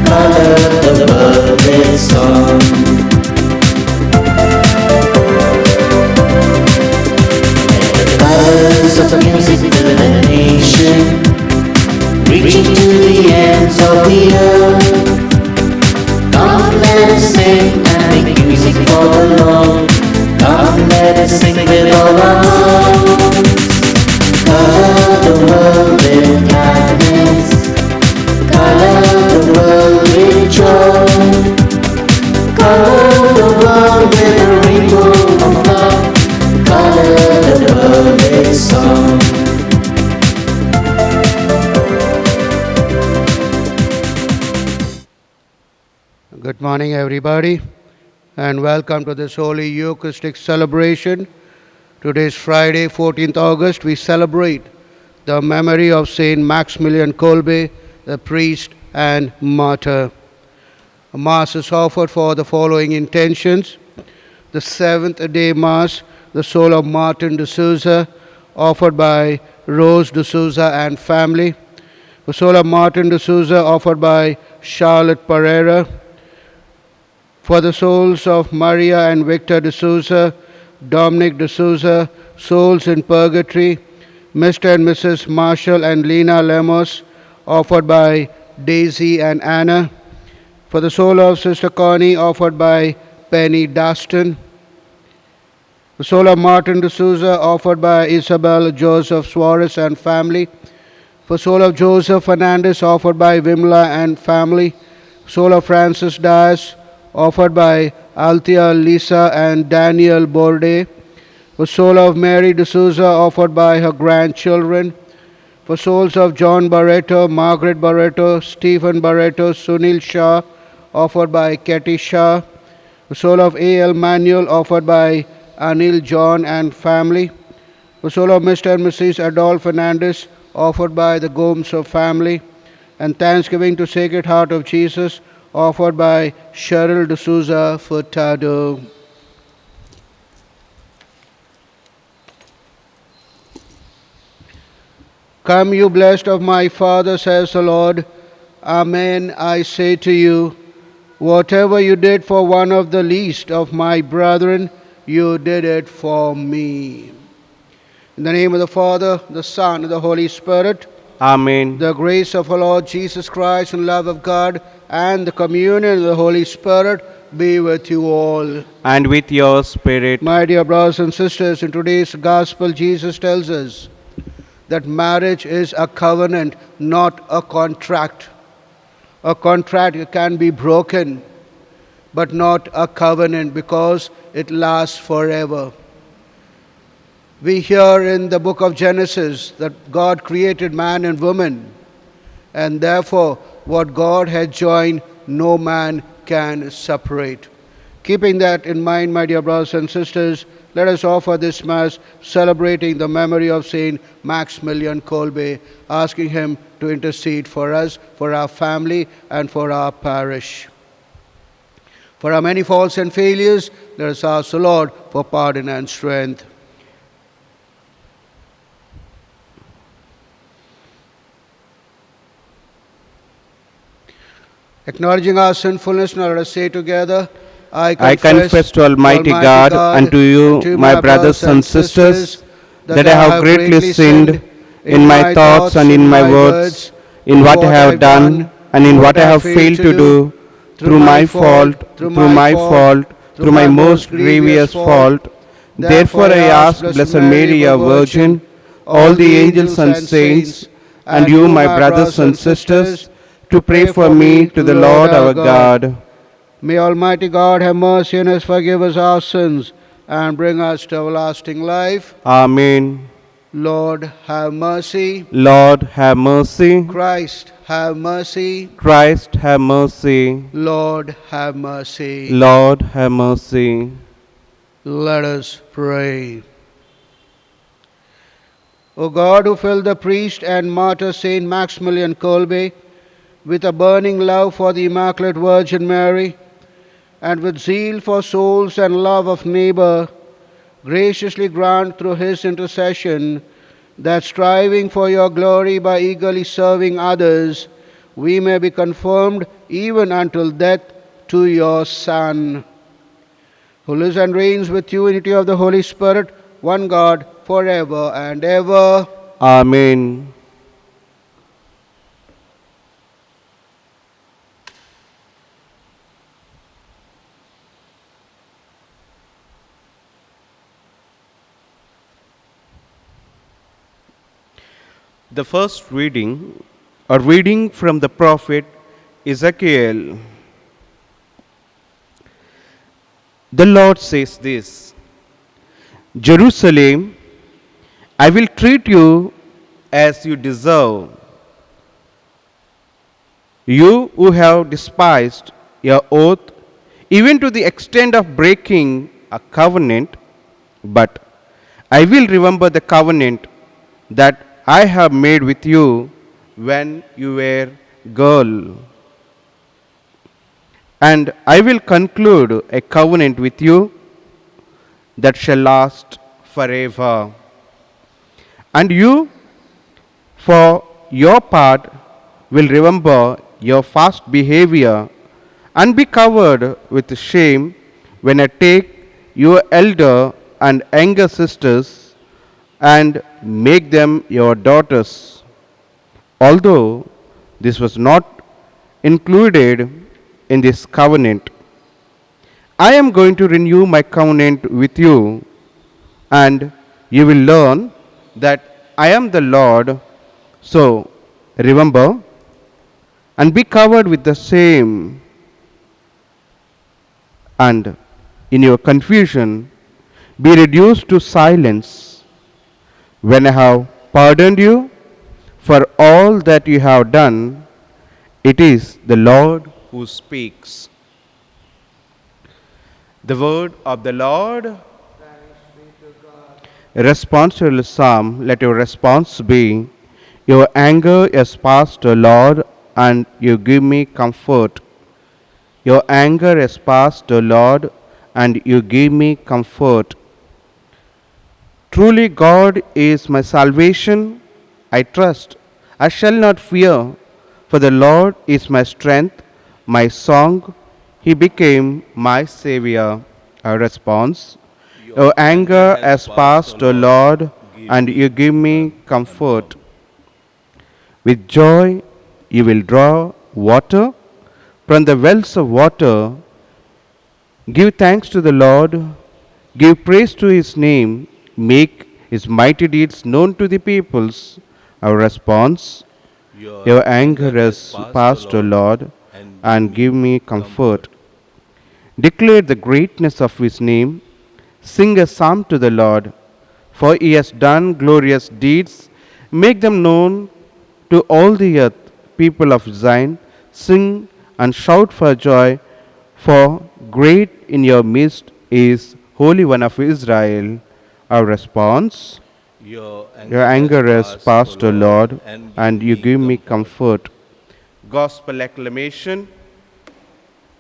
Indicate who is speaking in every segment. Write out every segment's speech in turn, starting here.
Speaker 1: color the world with song. The colors of music fill the nation, reaching to the ends of the earth. Come let us sing and make music for the Lord. Come let us sing with all our hearts. Color the world with gladness, color the world with joy, color the world with a rainbow of love, color the world with song.
Speaker 2: Good morning, everybody, and welcome to this Holy Eucharistic celebration. Today is Friday, 14th August. We celebrate the memory of Saint Maximilian Kolbe, the priest and martyr. A Mass is offered for the following intentions. The seventh-day Mass, the soul of Martin de Souza, offered by Rose de Souza and family. The soul of Martin de Souza, offered by Charlotte Pereira. For the souls of Maria and Victor de Souza, Dominic de Souza, souls in purgatory, Mr. and Mrs. Marshall and Lena Lemos, offered by Daisy and Anna. For the soul of Sister Connie, offered by Penny Daston. The soul of Martin de Souza, offered by Isabel Joseph Suarez and family. For soul of Joseph Fernandez, offered by Wimla and family. Soul of Francis Dias, offered by Althea Lisa and Daniel Bourdet. For soul of Mary de Souza, offered by her grandchildren. For souls of John Barreto, Margaret Barreto, Stephen Barreto, Sunil Shah, offered by Katie Shah. The soul of A.L. Manuel, offered by Anil John and family. The soul of Mr. and Mrs. Adolphe Fernandez, offered by the Gomes of family. And thanksgiving to Sacred Heart of Jesus, offered by Cheryl de Souza Furtado. Come, you blessed of my Father, says the Lord. Amen, I say to you, whatever you did for one of the least of my brethren, you did it for me. In the name of the Father, the Son, and the Holy Spirit.
Speaker 3: Amen.
Speaker 2: The grace of our Lord Jesus Christ and love of God and the communion of the Holy Spirit be with you all.
Speaker 3: And with your spirit.
Speaker 2: My dear brothers and sisters, in today's Gospel, Jesus tells us that marriage is a covenant, not a contract. A contract can be broken, but not a covenant because it lasts forever. We hear in the book of Genesis that God created man and woman, and therefore what God had joined, no man can separate. Keeping that in mind, my dear brothers and sisters, let us offer this Mass celebrating the memory of Saint Maximilian Kolbe, asking him to intercede for us, for our family, and for our parish. For our many faults and failures, let us ask the Lord for pardon and strength. Acknowledging our sinfulness, now let us say together, I
Speaker 3: confess to Almighty God and to you, my brothers and sisters, that I have greatly sinned in my thoughts and in my words, in what I have done and in what I have failed to do, through my fault, through my most grievous fault. Therefore I ask Blessed Mary, our Virgin, all the angels and saints, and you, my brothers and sisters, to pray for me to the Lord our God.
Speaker 2: May Almighty God have mercy on us, forgive us our sins, and bring us to everlasting life.
Speaker 3: Amen.
Speaker 2: Lord, have mercy.
Speaker 3: Lord, have mercy.
Speaker 2: Christ, have mercy.
Speaker 3: Christ, have mercy.
Speaker 2: Lord, have mercy.
Speaker 3: Lord, have mercy.
Speaker 2: Let us pray. O God, who filled the priest and martyr Saint Maximilian Kolbe with a burning love for the Immaculate Virgin Mary, and with zeal for souls and love of neighbor, graciously grant through his intercession that striving for your glory by eagerly serving others, we may be confirmed even until death to your Son, who lives and reigns with you in unity of the Holy Spirit, one God, forever and ever.
Speaker 3: Amen. The first reading, a reading from the prophet Ezekiel. The Lord says this: Jerusalem, I will treat you as you deserve. You who have despised your oath, even to the extent of breaking a covenant, but I will remember the covenant that I have made with you when you were girl. And I will conclude a covenant with you that shall last forever. And you, for your part, will remember your past behavior and be covered with shame when I take your elder and younger sisters and make them your daughters. Although this was not included in this covenant, I am going to renew my covenant with you, and you will learn that I am the Lord. So remember and be covered with the same, and in your confusion be reduced to silence when I have pardoned you for all that you have done. It is the Lord who speaks. The word of the Lord. Responsive psalm, let your response be: Your anger is past, O Lord, and you give me comfort. Your anger is past, O Lord, and you give me comfort. Truly God is my salvation. I trust, I shall not fear, for the Lord is my strength, my song. He became my Savior. Our response: Your anger has passed, O Lord, and you give me comfort. With joy you will draw water from the wells of water. Give thanks to the Lord, give praise to his name, make his mighty deeds known to the peoples. Our response: Your anger is past, O Lord, and give me comfort. Declare the greatness of his name. Sing a psalm to the Lord, for he has done glorious deeds. Make them known to all the earth. People of Zion, sing and shout for joy, for great in your midst is Holy One of Israel. Our response: Your anger is past, O Lord, and you give me comfort. Gospel acclamation.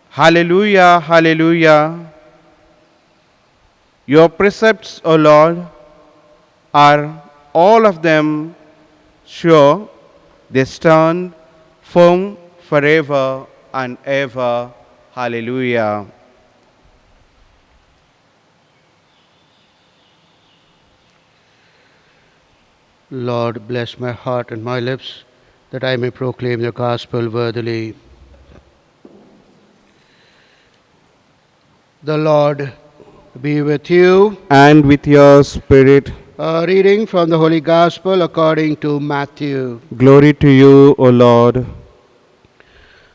Speaker 3: Hallelujah, hallelujah. Your precepts, O Lord, are all of them sure. They stand firm forever and ever. Hallelujah.
Speaker 2: Lord, bless my heart and my lips, that I may proclaim the gospel worthily. The Lord be with you.
Speaker 3: And with your spirit.
Speaker 2: A reading from the Holy Gospel according to Matthew.
Speaker 3: Glory to you, O Lord.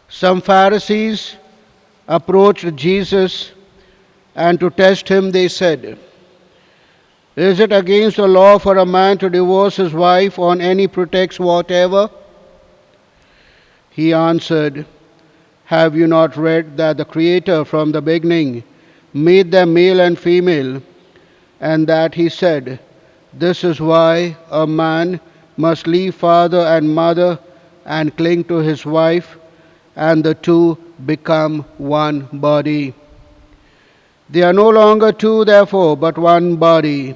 Speaker 2: Some Pharisees approached Jesus, and to test him they said, Is it against the law for a man to divorce his wife on any pretext whatever? He answered, Have you not read that the Creator from the beginning made them male and female, and that he said, This is why a man must leave father and mother and cling to his wife, and the two become one body. They are no longer two, therefore, but one body.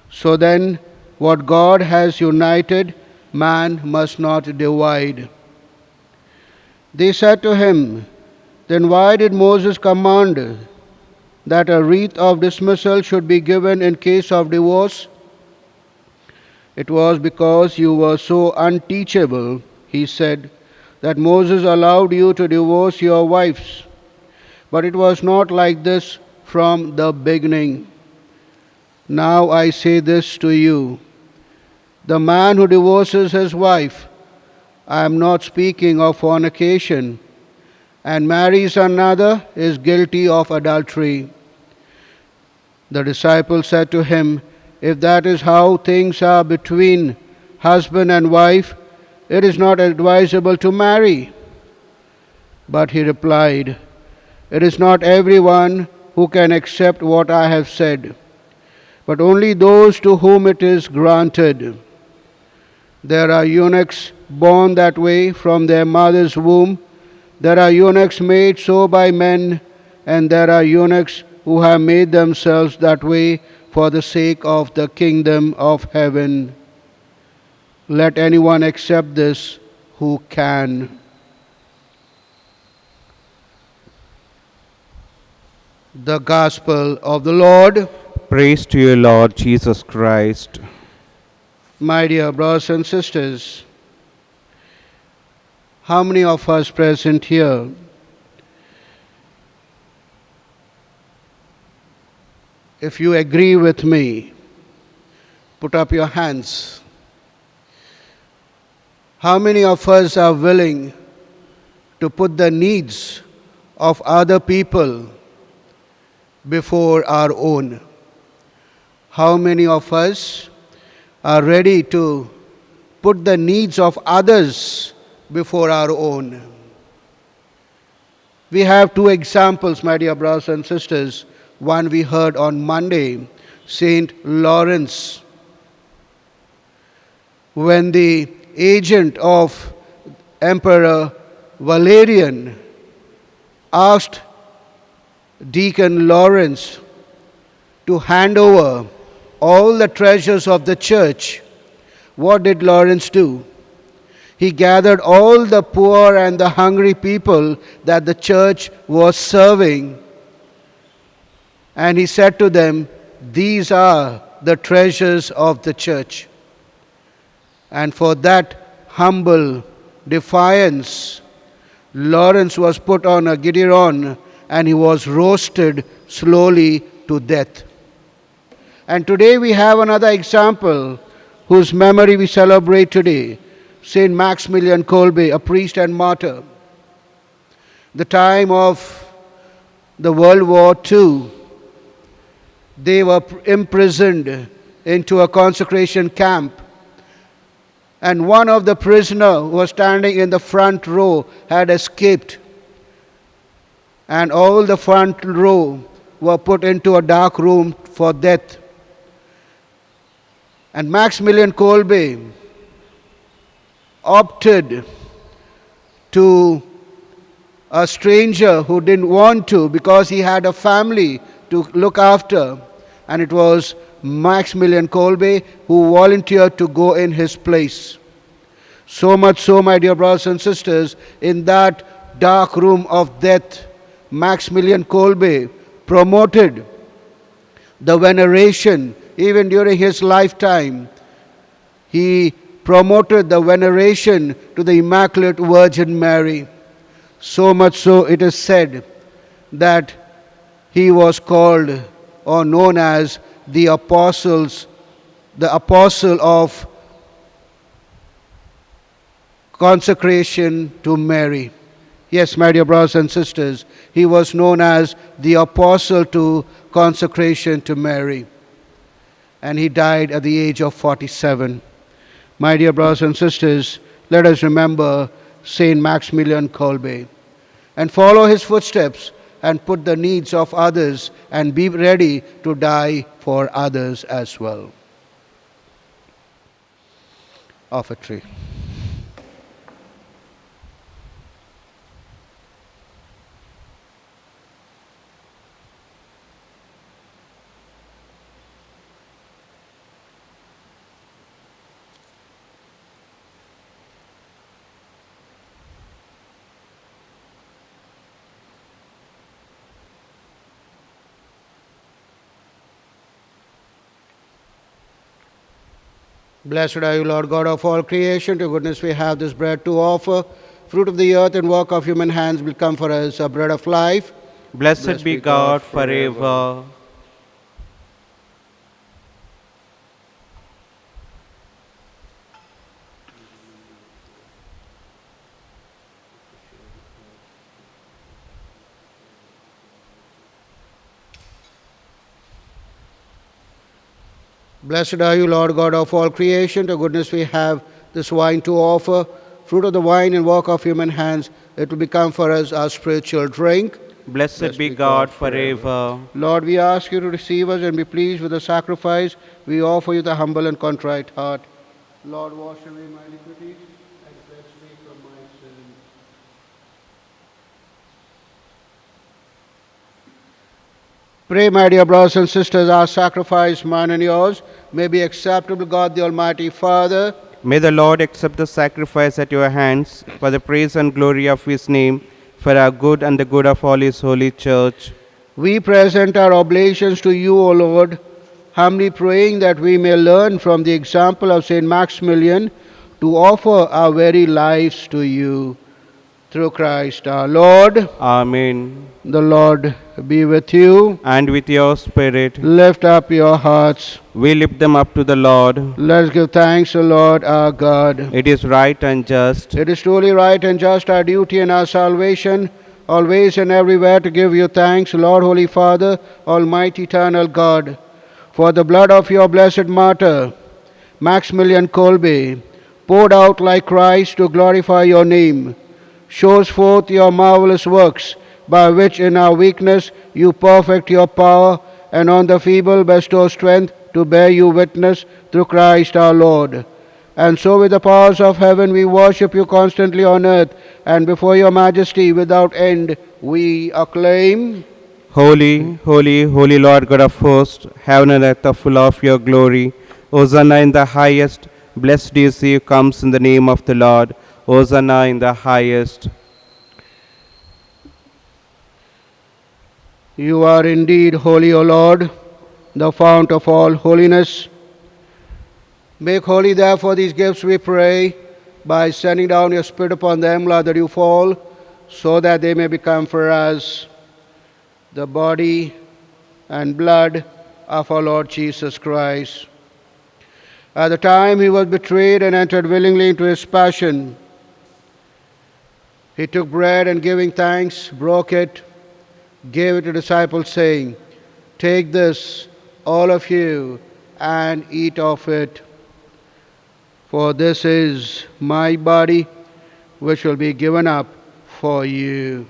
Speaker 2: So then, what God has united, man must not divide. They said to him, "Then why did Moses command that a wreath of dismissal should be given in case of divorce?" "It was because you were so unteachable," he said, "that Moses allowed you to divorce your wives. But it was not like this from the beginning. Now I say this to you. The man who divorces his wife, I am not speaking of fornication, and marries another is guilty of adultery." The disciples said to him, "If that is how things are between husband and wife, it is not advisable to marry." But he replied, "It is not everyone who can accept what I have said, but only those to whom it is granted. There are eunuchs born that way from their mother's womb. There are eunuchs made so by men, and there are eunuchs who have made themselves that way for the sake of the kingdom of heaven. Let anyone accept this who can." The Gospel of the Lord.
Speaker 3: Praise to you, Lord Jesus Christ.
Speaker 2: My dear brothers and sisters, how many of us present here if you agree with me, put up your hands. How many of us are willing to put the needs of other people before our own? How many of us are ready to put the needs of others before our own? We have two examples, my dear brothers and sisters. One we heard on Monday, Saint Lawrence. When the agent of Emperor Valerian asked Deacon Lawrence to hand over all the treasures of the church, what did Lawrence do? He gathered all the poor and the hungry people that the church was serving, and he said to them, "These are the treasures of the church." And for that humble defiance, Lawrence was put on a gidiron and he was roasted slowly to death. And today we have another example whose memory we celebrate today, Saint Maximilian Kolbe, a priest and martyr. The time of the World War II, they were imprisoned into a consecration camp. And one of the prisoners who was standing in the front row had escaped. And all the front row were put into a dark room for death. And Maximilian Kolbe opted to a stranger who didn't want to because he had a family to look after. And it was Maximilian Kolbe who volunteered to go in his place. So much so, my dear brothers and sisters, in that dark room of death, Maximilian Kolbe promoted the veneration. Even during his lifetime, he promoted the veneration to the Immaculate Virgin Mary. So much so, it is said that he was called or known as the apostle of consecration to Mary. Yes, my dear brothers and sisters, he was known as the apostle to consecration to Mary. And he died at the age of 47. My dear brothers and sisters, let us remember Saint Maximilian Kolbe and follow his footsteps and put the needs of others and be ready to die for others as well. Offertory. Blessed are you, Lord God of all creation. To goodness we have this bread to offer. Fruit of the earth and work of human hands will come for us, a bread of life.
Speaker 3: Blessed be God forever.
Speaker 2: Blessed are you, Lord God of all creation. To goodness we have this wine to offer. Fruit of the vine and work of human hands, it will become for us our spiritual drink.
Speaker 3: Blessed be God forever.
Speaker 2: Lord, we ask you to receive us and be pleased with the sacrifice. We offer you the humble and contrite heart. Lord, wash away my iniquities and cleanse me from my sins. Pray, my dear brothers and sisters, our sacrifice, mine and yours, may be acceptable to God the Almighty Father.
Speaker 3: May the Lord accept the sacrifice at your hands for the praise and glory of his name, for our good and the good of all his holy church.
Speaker 2: We present our oblations to you, O Lord, humbly praying that we may learn from the example of Saint Maximilian to offer our very lives to you. Through Christ our Lord.
Speaker 3: Amen.
Speaker 2: The Lord be with you.
Speaker 3: And with your spirit,
Speaker 2: Lift up your hearts.
Speaker 3: we lift them up to the Lord.
Speaker 2: Let us give thanks to Lord our God.
Speaker 3: It is right and just,
Speaker 2: It is truly right and just, our duty and our salvation, always and everywhere to give you thanks, Lord, Holy Father, Almighty, eternal God, for the blood of your blessed martyr, Maximilian Kolbe, poured out like Christ to glorify your name, shows forth your marvelous works, by which in our weakness you perfect your power, and on the feeble bestow strength to bear you witness through Christ our Lord. And so with the powers of heaven we worship you constantly on earth, and before your majesty without end we acclaim.
Speaker 3: Holy, holy, holy Lord God of hosts, heaven and earth are full of your glory. Hosanna in the highest. Blessed is he who comes in the name of the Lord. Hosanna in the highest.
Speaker 2: You are indeed holy, O Lord, the fount of all holiness. Make holy therefore these gifts, we pray, by sending down your Spirit upon them, Lord, that you fall, so that they may become for us the body and blood of our Lord Jesus Christ. At the time he was betrayed and entered willingly into his passion, he took bread and giving thanks, broke it, gave it to the disciples, saying, "Take this, all of you, and eat of it. For this is my body, which will be given up for you."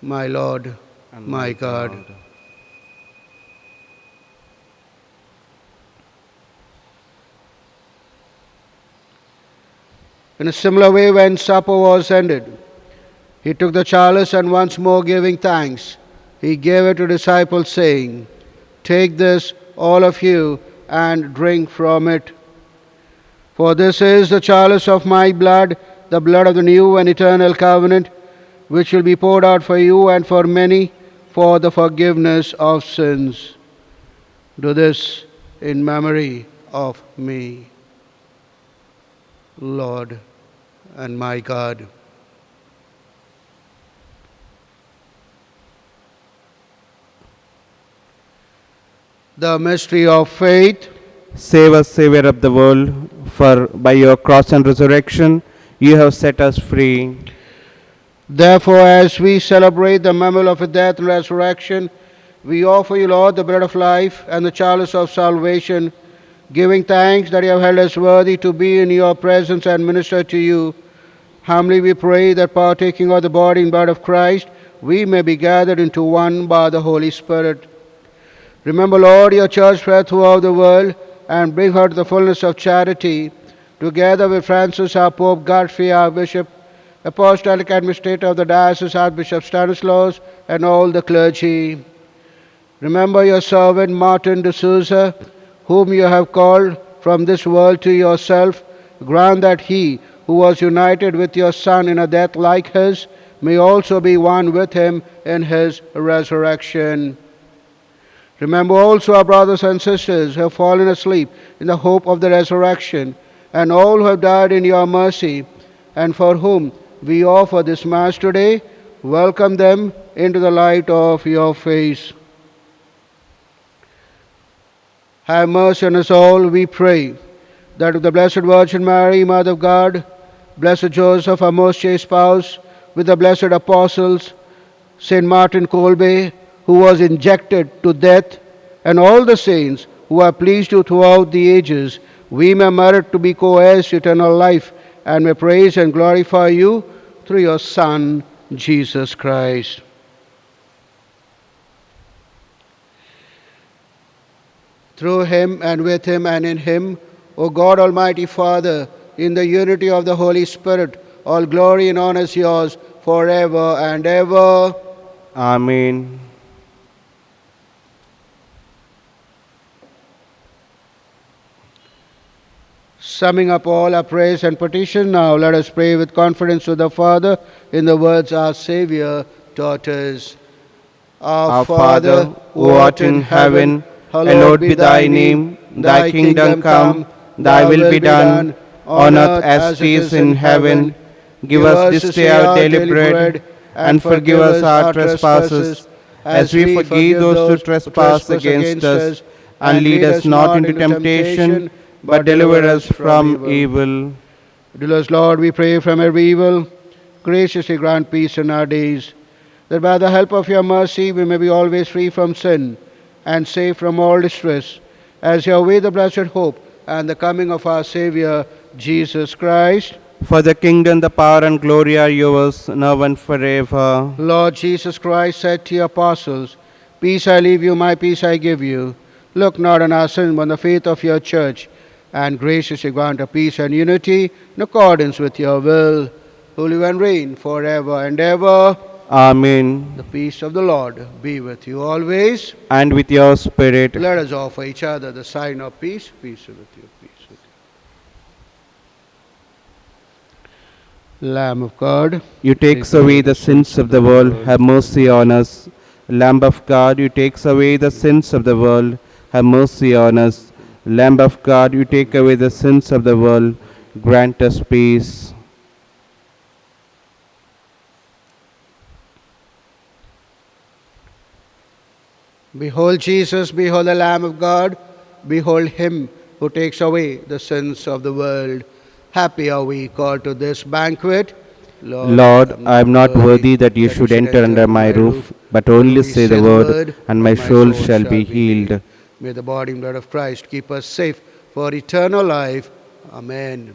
Speaker 2: My Lord,
Speaker 3: And
Speaker 2: my God. In a similar way, when supper was ended, he took the chalice and once more giving thanks, he gave it to disciples, saying, "Take this, all of you, and drink from it. For this is the chalice of my blood, the blood of the new and eternal covenant, which will be poured out for you and for many for the forgiveness of sins. Do this in memory of me." Lord and my God. The mystery of faith.
Speaker 3: Save us, Savior of the world, for by your cross and resurrection you have set us free.
Speaker 2: Therefore, as we celebrate the memorial of his death and resurrection, we offer you, Lord, the bread of life and the chalice of salvation, giving thanks that you have held us worthy to be in your presence and minister to you. Humbly we pray that partaking of the body and blood of Christ, we may be gathered into one by the Holy Spirit. Remember, Lord, your church spread throughout the world, and bring her to the fullness of charity, together with Francis, our Pope, Godfrey, our Bishop, Apostolic Administrator of the Diocese, Archbishop Stanislaus, and all the clergy. Remember your servant Martin de Souza, whom you have called from this world to yourself. Grant that he, who was united with your Son in a death like his, may also be one with him in his resurrection. Remember also our brothers and sisters who have fallen asleep in the hope of the resurrection, and all who have died in your mercy, and for whom we offer this Mass today. Welcome them into the light of your face. Have mercy on us all, we pray, that with the Blessed Virgin Mary, Mother of God, Blessed Joseph, our most chaste spouse, with the blessed apostles, Saint Martin Kolbe, who was injected to death, and all the saints who are pleased you throughout the ages, we may merit to be co-heirs to eternal life, and may praise and glorify you through your Son, Jesus Christ. Through him and with him and in him, O God Almighty Father, in the unity of the Holy Spirit, all glory and honor is yours forever and ever.
Speaker 3: Amen.
Speaker 2: Summing up all our praise and petition, now let us pray with confidence to the Father in the words our Saviour taught us.
Speaker 3: Our Father, who art in heaven, hallowed be thy name. Thy kingdom come, thy will be done, on earth as it is in heaven. Give us this day our daily bread, and forgive us our trespasses, as we forgive those who trespass against us. And lead us not into temptation, but deliver us from evil.
Speaker 2: Deliver us, Lord, we pray, from every evil. Graciously grant peace in our days, that by the help of your mercy we may be always free from sin and safe from all distress, as you await the blessed hope and the coming of our Saviour, Jesus Christ.
Speaker 3: For the kingdom, the power, and glory are yours, now and forever.
Speaker 2: Lord Jesus Christ said to your apostles, Peace I leave you, my peace I give you. Look not on our sins, but on the faith of your church, and graciously grant a peace and unity in accordance with your will, who live and reign forever and ever.
Speaker 3: Amen.
Speaker 2: The peace of the Lord be with you always.
Speaker 3: And with your spirit.
Speaker 2: Let us offer each other the sign of peace. Peace with you, peace with you. Lamb of God,
Speaker 3: You take away the sins of the world, have mercy on us. Lamb of God, you take away the sins of the world, have mercy on us. Lamb of God, you take away the sins of the world, grant us peace.
Speaker 2: behold Jesus, behold the Lamb of God, behold him who takes away the sins of the world. Happy are we called to this banquet.
Speaker 3: Lord, I am not worthy that you should enter under my roof, but only say the word, and my soul shall be healed.
Speaker 2: May the body and blood of Christ keep us safe for eternal life. Amen.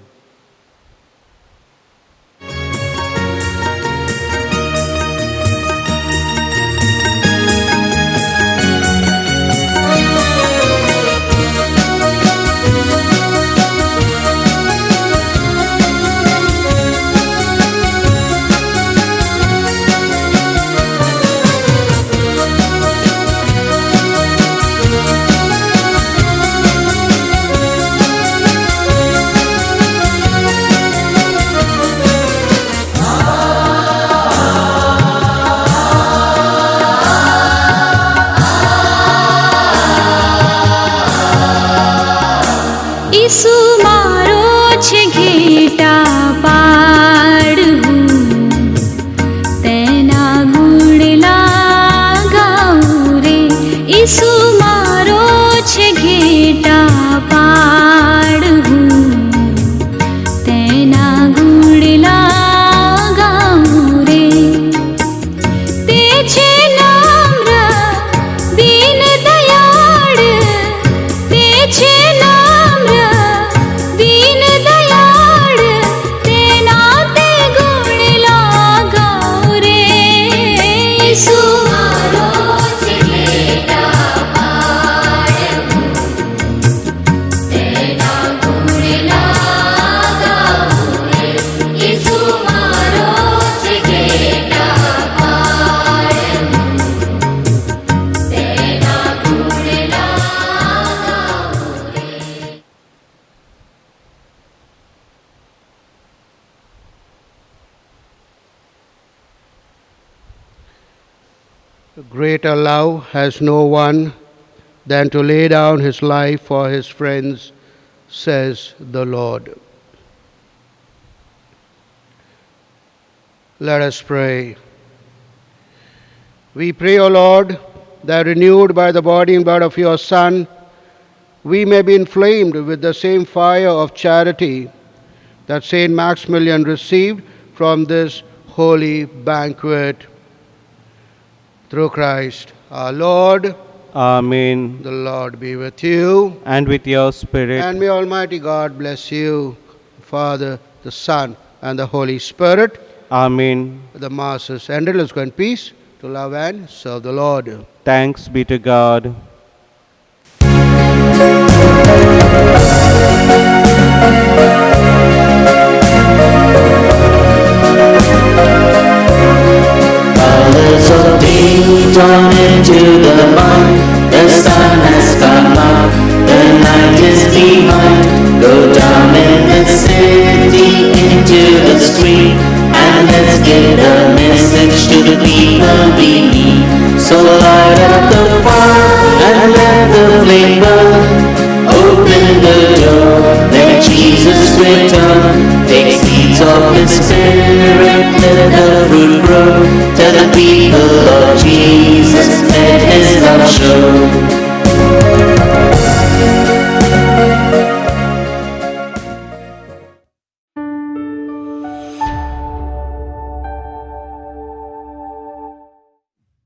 Speaker 4: ઈસુ મારો છે ઘેટા પાડું તેના ગુણ લાગાવું રે ઈસુ મારો છે ઘેટા પાડું તેના ગુણ લાગાવું રે તે છે નમ્ર દીન દયાળ તે છે दीन दयाड़ तेना ते गुण लगाओ रे ईसु मारो छे घेटा पाडू तेना गुण लगाओ रे ईसु मारो छे घेटा पाडू तेना गुण लगाओ रे.
Speaker 2: Greater love has no one than to lay down his life for his friends, says the Lord. Let us pray. We pray, O Lord, that renewed by the body and blood of your Son, we may be inflamed with the same fire of charity that Saint Maximilian received from this holy banquet. Through Christ our Lord.
Speaker 3: Amen.
Speaker 2: The Lord be with you.
Speaker 3: And with your spirit.
Speaker 2: And may Almighty God bless you, Father, the Son, and the Holy Spirit.
Speaker 3: Amen.
Speaker 2: The Mass is ended. Let's go in peace to love and serve the Lord.
Speaker 3: Thanks be to God.
Speaker 1: Colors of day dawn into the light. The sun has come up, the night is behind. Go down in the city into the street, and let's get a message to the people we meet. So light up the fire and let the flame burn. Open the door, let Jesus return. Take seeds of His Spirit, let the fruit grow. Tell the people of Jesus, let His love show.